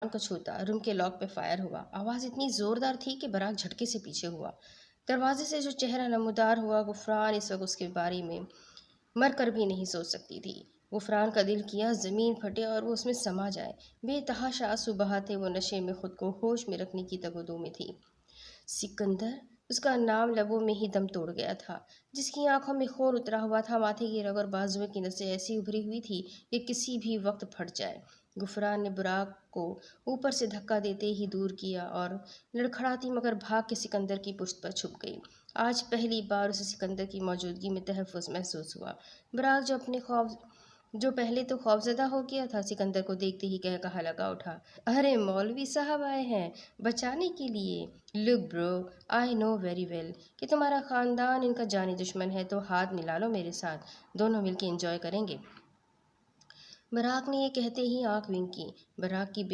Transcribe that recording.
کو چھوتا روم کے لاک پہ فائر ہوا۔ آواز اتنی زوردار تھی کہ براق جھٹکے سے پیچھے ہوا۔ دروازے سے جو چہرہ نمودار ہوا، غفران اس وقت اس کے بارے میں مر کر بھی نہیں سوچ سکتی تھی۔ غفران کا دل کیا زمین پھٹے اور وہ اس میں سما جائے۔ بے تحاشا آنسو بہاتے وہ نشے میں خود کو ہوش میں رکھنے کی تگودو میں تھی۔ سکندر، اس کا نام لبوں میں ہی دم توڑ گیا تھا۔ جس کی آنکھوں میں خون اترا ہوا تھا، ماتھے کی رگ اور بازوئے کی نسیں ایسی ابھری ہوئی تھی کہ کسی بھی وقت پھٹ جائے۔ غفران نے براق کو اوپر سے دھکا دیتے ہی دور کیا اور لڑکھڑاتی مگر بھاگ کے سکندر کی پشت پر چھپ گئی۔ آج پہلی بار اسے سکندر کی موجودگی میں تحفظ محسوس ہوا۔ براق جو پہلے تو خوفزدہ ہو گیا تھا، سکندر کو دیکھتے ہی کہا لگا اٹھا، ارے مولوی صاحب آئے ہیں بچانے کے لیے۔ لک برو، آئی نو ویری ویل کہ تمہارا خاندان ان کا جانی دشمن ہے، تو ہاتھ ملا لو میرے ساتھ، دونوں مل کے انجوائے کریں گے۔ براق نے یہ کہتے ہی آنکھ ونک کی۔ براق کی